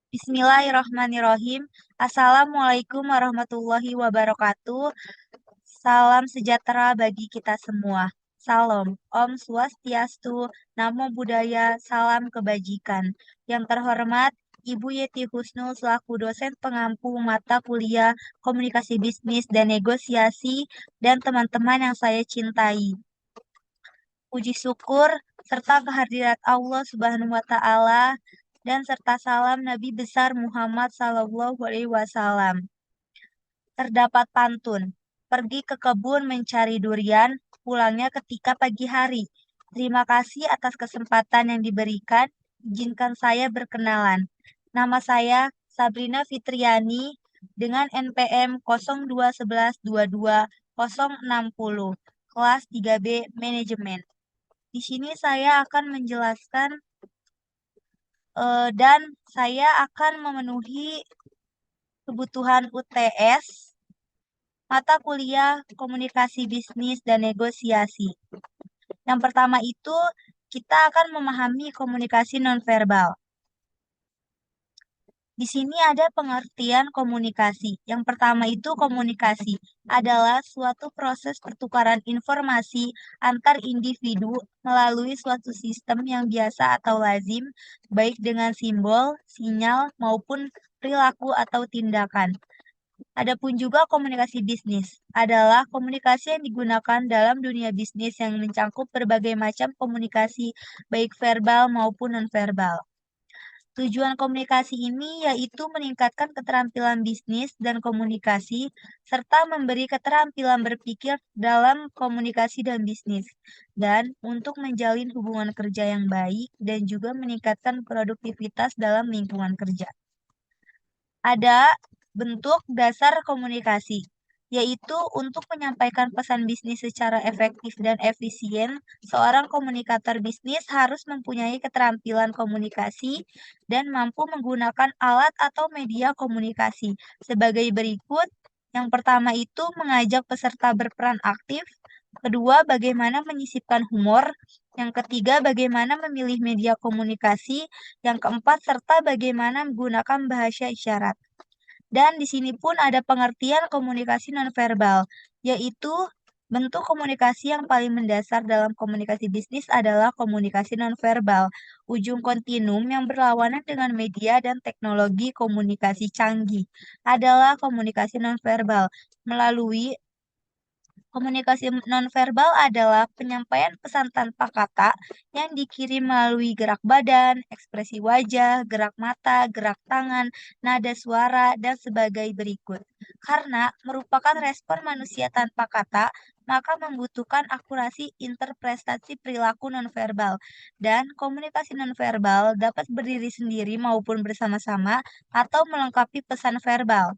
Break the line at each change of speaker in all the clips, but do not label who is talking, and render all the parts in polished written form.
Bismillahirrahmanirrahim. Assalamualaikum warahmatullahi wabarakatuh. Salam sejahtera bagi kita semua. Salam, Om Swastiastu, Namo Buddhaya, salam kebajikan. Yang terhormat, Ibu Yeti Husnul selaku dosen pengampu mata kuliah Komunikasi Bisnis dan Negosiasi dan teman-teman yang saya cintai. Puji syukur serta kehadirat Allah Subhanahu wa taala dan serta salam Nabi besar Muhammad Sallallahu alaihi wasallam. Terdapat pantun, pergi ke kebun mencari durian, pulangnya ketika pagi hari. Terima kasih atas kesempatan yang diberikan. Izinkan saya berkenalan. Nama saya Sabrina Fitriani dengan NPM 021122 kelas 3B Manajemen. Di sini saya akan menjelaskan dan saya akan memenuhi kebutuhan UTS mata kuliah Komunikasi Bisnis dan Negosiasi. Yang pertama itu kita akan memahami komunikasi nonverbal. Di sini ada pengertian komunikasi. Yang pertama itu komunikasi adalah suatu proses pertukaran informasi antar individu melalui suatu sistem yang biasa atau lazim, baik dengan simbol, sinyal, maupun perilaku atau tindakan. Adapun juga komunikasi bisnis adalah komunikasi yang digunakan dalam dunia bisnis yang mencakup berbagai macam komunikasi, baik verbal maupun nonverbal. Tujuan komunikasi ini yaitu meningkatkan keterampilan bisnis dan komunikasi, serta memberi keterampilan berpikir dalam komunikasi dan bisnis, dan untuk menjalin hubungan kerja yang baik dan juga meningkatkan produktivitas dalam lingkungan kerja. Ada bentuk dasar komunikasi, yaitu untuk menyampaikan pesan bisnis secara efektif dan efisien, seorang komunikator bisnis harus mempunyai keterampilan komunikasi dan mampu menggunakan alat atau media komunikasi sebagai berikut. Yang pertama itu mengajak peserta berperan aktif, kedua bagaimana menyisipkan humor, yang ketiga bagaimana memilih media komunikasi, yang keempat serta bagaimana menggunakan bahasa isyarat. Dan di sini pun ada pengertian komunikasi nonverbal, yaitu bentuk komunikasi yang paling mendasar dalam komunikasi bisnis adalah komunikasi nonverbal, ujung kontinum yang berlawanan dengan media dan teknologi komunikasi canggih adalah komunikasi nonverbal. Melalui komunikasi nonverbal adalah penyampaian pesan tanpa kata yang dikirim melalui gerak badan, ekspresi wajah, gerak mata, gerak tangan, nada suara, dan sebagai berikut. Karena merupakan respon manusia tanpa kata, maka membutuhkan akurasi interpretasi perilaku nonverbal. Dan komunikasi nonverbal dapat berdiri sendiri maupun bersama-sama atau melengkapi pesan verbal.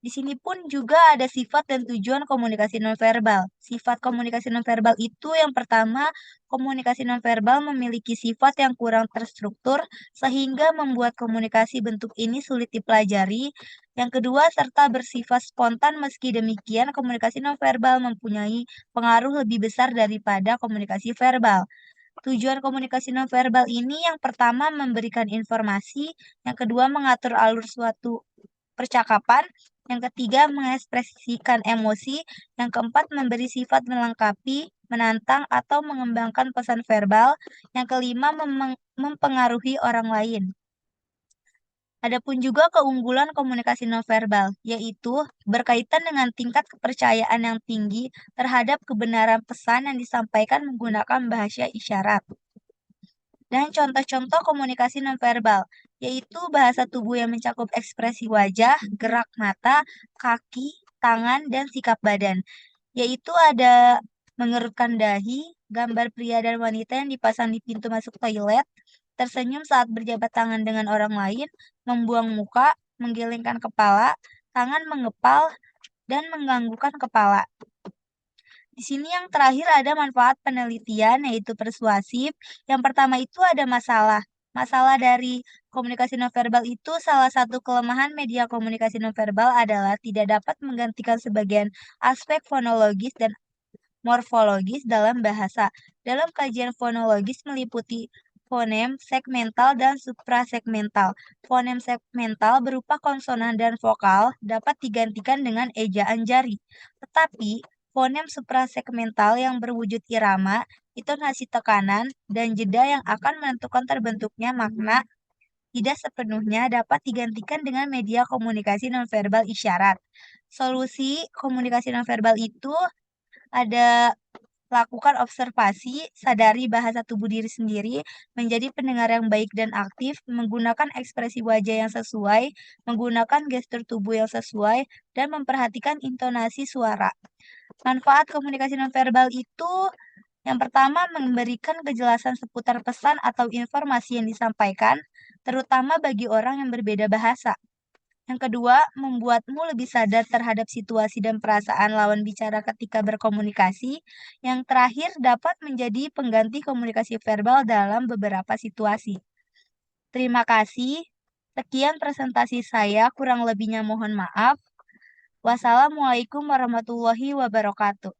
Di sini pun juga ada sifat dan tujuan komunikasi nonverbal. Sifat komunikasi nonverbal itu yang pertama, komunikasi nonverbal memiliki sifat yang kurang terstruktur sehingga membuat komunikasi bentuk ini sulit dipelajari. Yang kedua, serta bersifat spontan meski demikian komunikasi nonverbal mempunyai pengaruh lebih besar daripada komunikasi verbal. Tujuan komunikasi nonverbal ini yang pertama memberikan informasi, yang kedua mengatur alur suatu percakapan, yang ketiga mengekspresikan emosi, yang keempat memberi sifat melengkapi, menantang atau mengembangkan pesan verbal, yang kelima mempengaruhi orang lain. Adapun juga keunggulan komunikasi nonverbal, yaitu berkaitan dengan tingkat kepercayaan yang tinggi terhadap kebenaran pesan yang disampaikan menggunakan bahasa isyarat. Dan contoh-contoh komunikasi nonverbal, yaitu bahasa tubuh yang mencakup ekspresi wajah, gerak mata, kaki, tangan, dan sikap badan. Yaitu ada mengerutkan dahi, gambar pria dan wanita yang dipasang di pintu masuk toilet, tersenyum saat berjabat tangan dengan orang lain, membuang muka, menggelengkan kepala, tangan mengepal, dan menganggukkan kepala. Di sini yang terakhir ada manfaat penelitian yaitu persuasif. Yang pertama itu ada masalah. Masalah dari komunikasi nonverbal itu salah satu kelemahan media komunikasi nonverbal adalah tidak dapat menggantikan sebagian aspek fonologis dan morfologis dalam bahasa. Dalam kajian fonologis meliputi fonem segmental dan suprasegmental. Fonem segmental berupa konsonan dan vokal dapat digantikan dengan ejaan jari. Tetapi, fonem suprasegmental yang berwujud irama, intonasi tekanan, dan jeda yang akan menentukan terbentuknya makna tidak sepenuhnya dapat digantikan dengan media komunikasi nonverbal isyarat. Solusi komunikasi nonverbal itu ada lakukan observasi, sadari bahasa tubuh diri sendiri, menjadi pendengar yang baik dan aktif, menggunakan ekspresi wajah yang sesuai, menggunakan gestur tubuh yang sesuai, dan memperhatikan intonasi suara. Manfaat komunikasi nonverbal itu yang pertama, memberikan kejelasan seputar pesan atau informasi yang disampaikan, terutama bagi orang yang berbeda bahasa. Yang kedua, membuatmu lebih sadar terhadap situasi dan perasaan lawan bicara ketika berkomunikasi. Yang terakhir, dapat menjadi pengganti komunikasi verbal dalam beberapa situasi. Terima kasih. Sekian presentasi saya, kurang lebihnya mohon maaf. Wassalamualaikum warahmatullahi wabarakatuh.